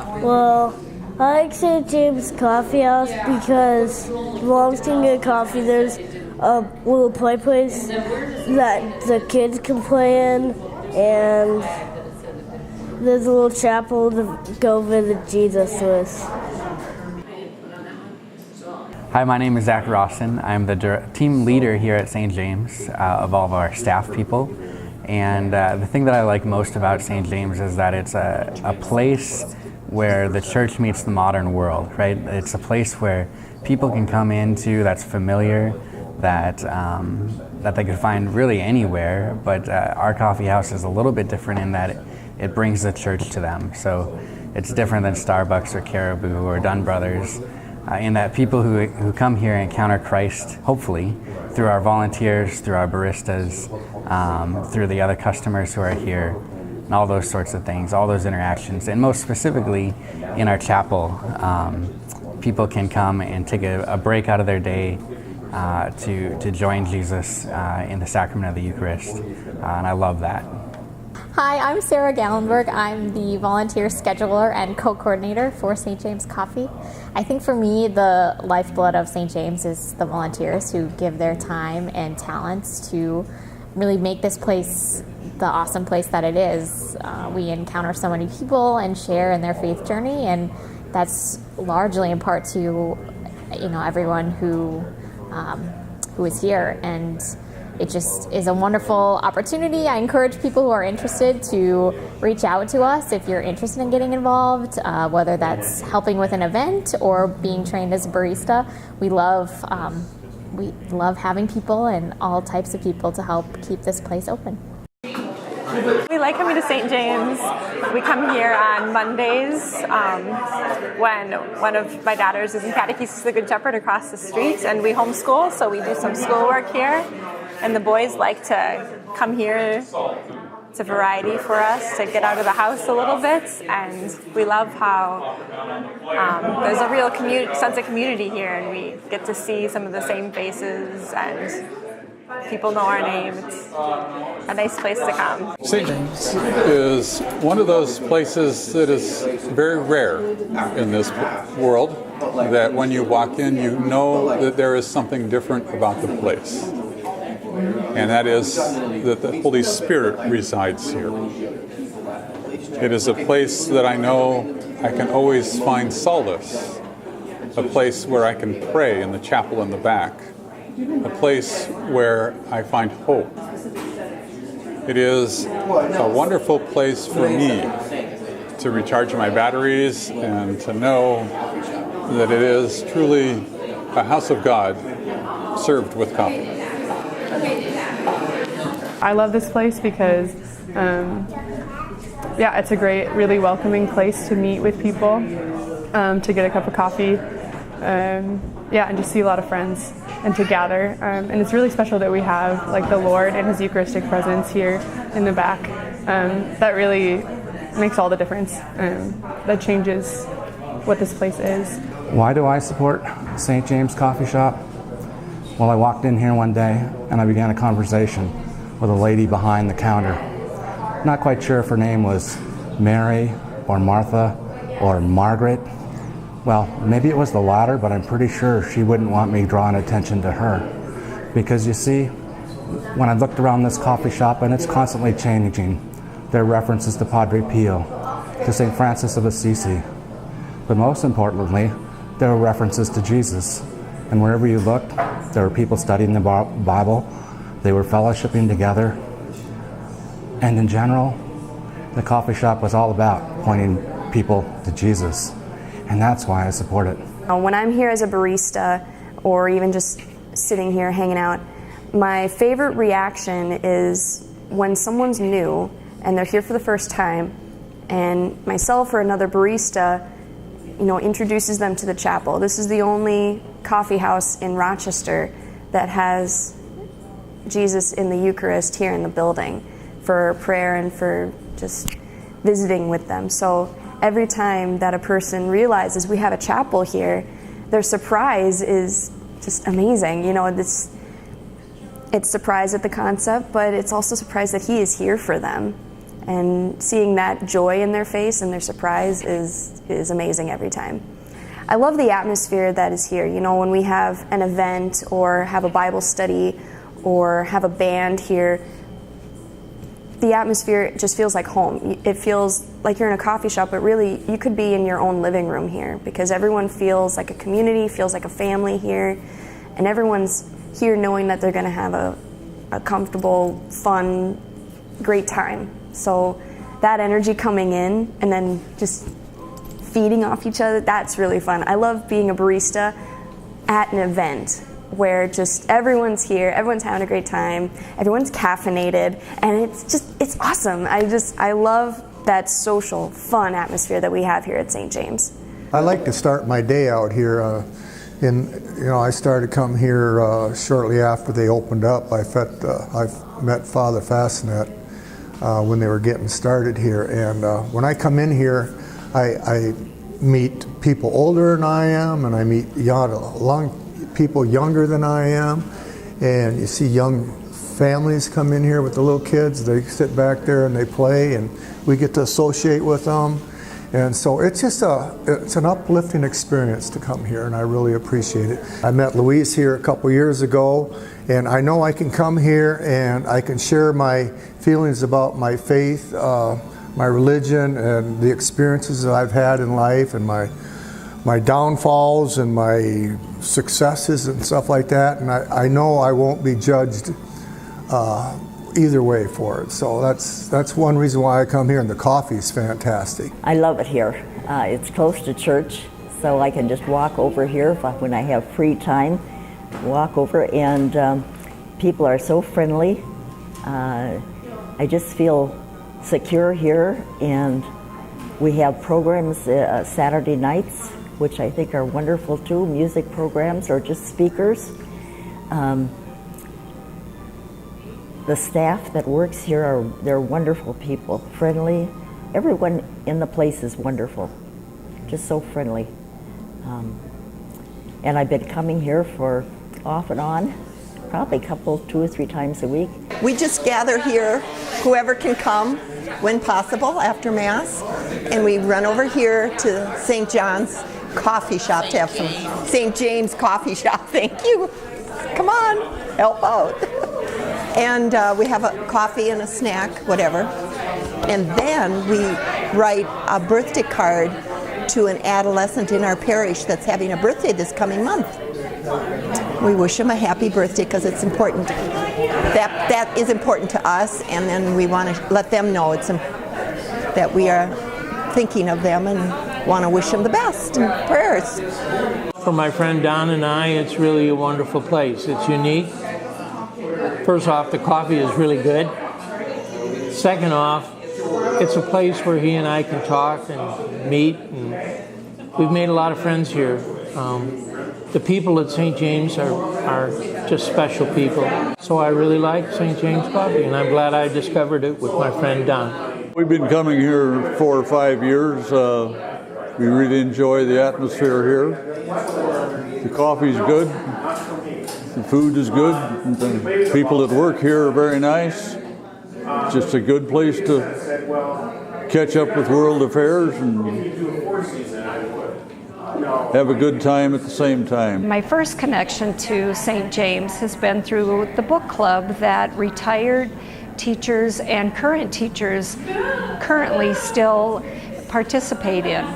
Well, I like St. James Coffee House because while I'm sitting at coffee, there's a little play place that the kids can play in, and there's a little chapel to go visit Jesus with. Hi, my name is Zach Rawson. I'm the team leader here at St. James of all of our staff people. And the thing that I like most about St. James is that it's a place where the church meets the modern world, right? It's a place where people can come into that's familiar, that they could find really anywhere, but our coffee house is a little bit different in that it brings the church to them. So it's different than Starbucks or Caribou or Dunn Brothers, in that people who come here encounter Christ, hopefully, through our volunteers, through our baristas, through the other customers who are here, and all those sorts of things, all those interactions. And most specifically, in our chapel, people can come and take a break out of their day to join Jesus in the sacrament of the Eucharist, and I love that. Hi, I'm Sarah Gallenberg. I'm the volunteer scheduler and co-coordinator for St. James Coffee. I think for me, the lifeblood of St. James is the volunteers who give their time and talents to really make this place the awesome place that it is. We encounter so many people and share in their faith journey, and that's largely in part to everyone who is here, and it just is a wonderful opportunity. I encourage people who are interested to reach out to us if you're interested in getting involved, whether that's helping with an event or being trained as a barista. We love having people and all types of people to help keep this place open. We like coming to St. James. We come here on Mondays when one of my daughters is in catechesis the Good Shepherd across the street, and we homeschool, so we do some schoolwork here. And the boys like to come here. It's a variety for us to get out of the house a little bit, and we love how there's a real sense of community here, and we get to see some of the same faces, and people know our name. It's a nice place to come. St. James is one of those places that is very rare in this world, that when you walk in, you know that there is something different about the place. And that is that the Holy Spirit resides here. It is a place that I know I can always find solace, a place where I can pray in the chapel in the back, a place where I find hope. It is a wonderful place for me to recharge my batteries and to know that it is truly a house of God served with coffee. I love this place because, it's a great, really welcoming place to meet with people, to get a cup of coffee, and just see a lot of friends and to gather. And it's really special that we have the Lord and His Eucharistic presence here in the back. That really makes all the difference. That changes what this place is. Why do I support St. James Coffee Shop? Well, I walked in here one day and I began a conversation with a lady behind the counter. Not quite sure if her name was Mary or Martha or Margaret. Well, maybe it was the latter, but I'm pretty sure she wouldn't want me drawing attention to her. Because you see, when I looked around this coffee shop, and it's constantly changing, there are references to Padre Pio, to St. Francis of Assisi. But most importantly, there are references to Jesus. And wherever you looked, there were people studying the Bible. They were fellowshipping together. And in general, the coffee shop was all about pointing people to Jesus. And that's why I support it. When I'm here as a barista, or even just sitting here hanging out, my favorite reaction is when someone's new and they're here for the first time, and myself or another barista, introduces them to the chapel. This is the only coffee house in Rochester that has Jesus in the Eucharist here in the building for prayer and for just visiting with them. So every time that a person realizes we have a chapel here, their surprise is just amazing. It's surprise at the concept, but it's also surprise that He is here for them. And seeing that joy in their face and their surprise is amazing every time. I love the atmosphere that is here. You know, when we have an event or have a Bible study or have a band here, the atmosphere just feels like home. It feels like you're in a coffee shop, but really you could be in your own living room here because everyone feels like a community, feels like a family here, and everyone's here knowing that they're going to have a comfortable, fun, great time. So that energy coming in and then just feeding off each other, that's really fun. I love being a barista at an event where just everyone's here, everyone's having a great time, everyone's caffeinated, and it's awesome. I love that social, fun atmosphere that we have here at St. James. I like to start my day out here. I started to come here shortly after they opened up. I met Father Fastenet when they were getting started here, and when I come in here, I meet people older than I am, and I meet people younger than I am, and you see young families come in here with the little kids. They sit back there and they play, and we get to associate with them. And so it's just it's an uplifting experience to come here, and I really appreciate it. I met Louise here a couple years ago, and I know I can come here and I can share my feelings about my faith, my religion, and the experiences that I've had in life, and my downfalls and my successes and stuff like that. And I know I won't be judged either way for it. So that's one reason why I come here, and the coffee is fantastic. I love it here. It's close to church, so I can just walk over here when I have free time, walk over, and people are so friendly. I just feel secure here, and we have programs Saturday nights, which I think are wonderful too, music programs or just speakers. The staff that works here they're wonderful people, friendly. Everyone in the place is wonderful, just so friendly. And I've been coming here for off and on, probably 2 or 3 times a week. We just gather here, whoever can come, when possible, after Mass, and we run over here to St. John's Coffee Shop to have some St. James Coffee Shop. Thank you. Come on, help out. And we have a coffee and a snack, whatever. And then we write a birthday card to an adolescent in our parish that's having a birthday this coming month. We wish them a happy birthday because it's important. That is important to us, and then we want to let them know that we are thinking of them and want to wish them the best and prayers. For my friend Don and I, it's really a wonderful place. It's unique. First off, the coffee is really good. Second off, it's a place where he and I can talk and meet, and we've made a lot of friends here. The people at St. James are just special people. So I really like St. James Coffee, and I'm glad I discovered it with my friend Don. We've been coming here 4 or 5 years. We really enjoy the atmosphere here. The coffee's good. The food is good. The people that work here are very nice. It's just a good place to catch up with world affairs and have a good time at the same time. My first connection to St. James has been through the book club that retired teachers and current teachers currently still participate in.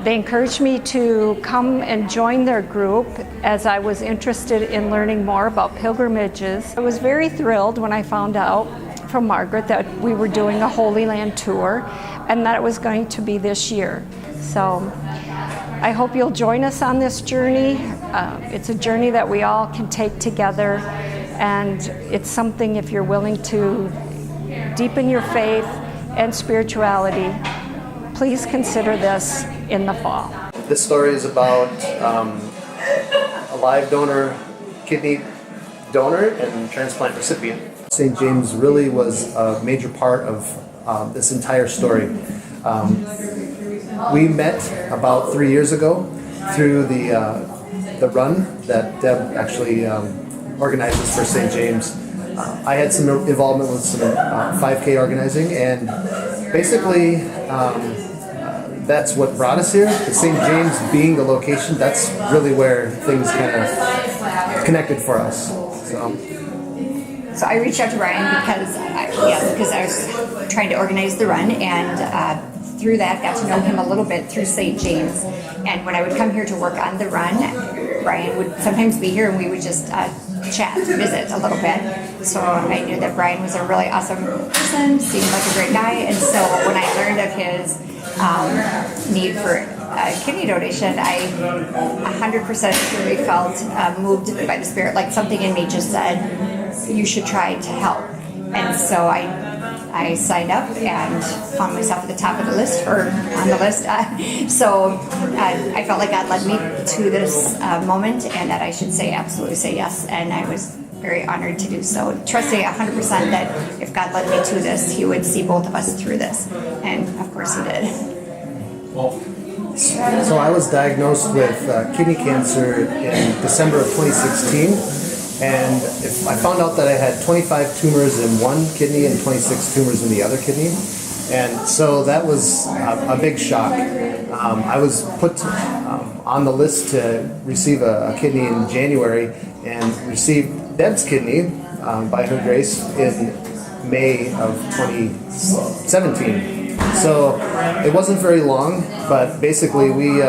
They encouraged me to come and join their group as I was interested in learning more about pilgrimages. I was very thrilled when I found out from Margaret that we were doing a Holy Land tour and that it was going to be this year. So I hope you'll join us on this journey. It's a journey that we all can take together, and it's something, if you're willing to deepen your faith and spirituality, please consider this in the fall. This story is about a live donor, kidney donor, and transplant recipient. St. James really was a major part of this entire story. We met about 3 years ago through the run that Deb actually organizes for St. James. I had some involvement with some 5K organizing, and basically, that's what brought us here. The St. James being the location, that's really where things kind of connected for us. So I reached out to Ryan because I was trying to organize the run, and through that got to know him a little bit through St. James. And when I would come here to work on the run, Brian would sometimes be here and we would just chat, visit a little bit. So I knew that Brian was a really awesome person, seemed like a great guy. And so when I learned of his need for kidney donation, I 100% truly felt moved by the Spirit, like something in me just said, you should try to help. And so I signed up and found myself at the top of the list, or on the list. So I felt like God led me to this moment, and that I should absolutely say yes. And I was very honored to do so, trusting 100% that if God led me to this, He would see both of us through this. And of course He did. So I was diagnosed with kidney cancer in December of 2016. And I found out that I had 25 tumors in one kidney and 26 tumors in the other kidney. And so that was a big shock. I was put on the list to receive a kidney in January and received Deb's kidney by her grace in May of 2017. So it wasn't very long, but basically we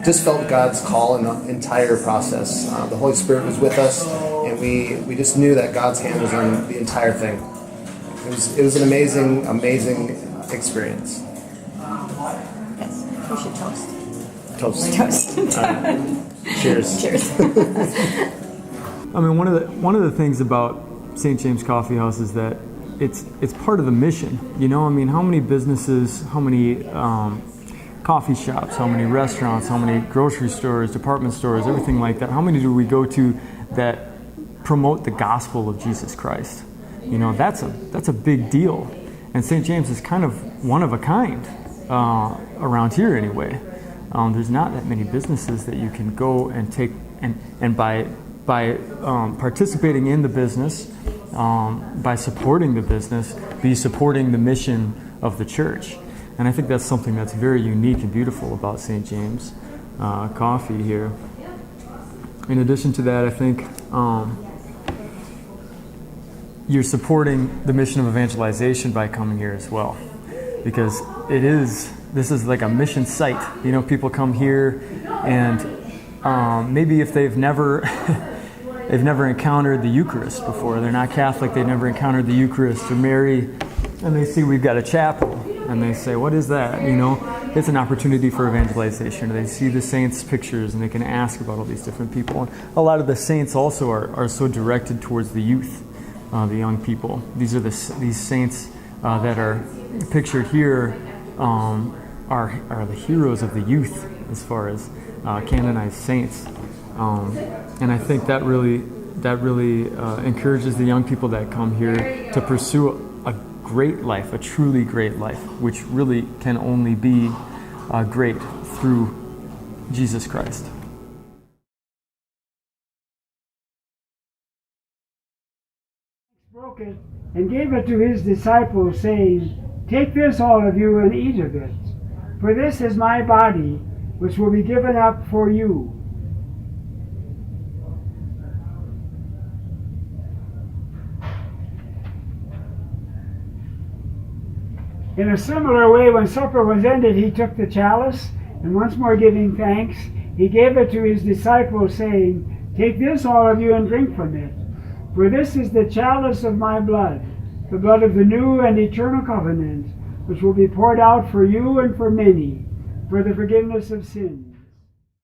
just felt God's call in the entire process. The Holy Spirit was with us, and we just knew that God's hand was on the entire thing. It was an amazing experience. Yes, we should toast. Cheers. Cheers. I mean, one of the things about St. James Coffee House is that it's part of the mission. You know, I mean, how many businesses, how many coffee shops, how many restaurants, how many grocery stores, department stores, everything like that, how many do we go to that promote the gospel of Jesus Christ? You know, that's a big deal. And St. James is kind of one of a kind around here anyway. There's not that many businesses that you can go and take, and by participating in the business, by supporting the business, be supporting the mission of the church. And I think that's something that's very unique and beautiful about St. James Coffee here. In addition to that, I think you're supporting the mission of evangelization by coming here as well, because this is like a mission site. You know, people come here and maybe if they've never encountered the Eucharist before, they're not Catholic, they've never encountered the Eucharist or Mary, and they see we've got a chapel, and they say, what is that? You know, it's an opportunity for evangelization. They see the saints' pictures, and they can ask about all these different people. And a lot of the saints also are so directed towards the youth, the young people. These are these saints that are pictured here are the heroes of the youth as far as canonized saints. And I think that really encourages the young people that come here to pursue a great life, a truly great life, which really can only be great through Jesus Christ. Broke it and gave it to his disciples, saying, "Take this, all of you, and eat of it, for this is my body, which will be given up for you." In a similar way, when supper was ended, he took the chalice, and once more giving thanks, he gave it to his disciples, saying, "Take this, all of you, and drink from it. For this is the chalice of my blood, the blood of the new and eternal covenant, which will be poured out for you and for many, for the forgiveness of sins."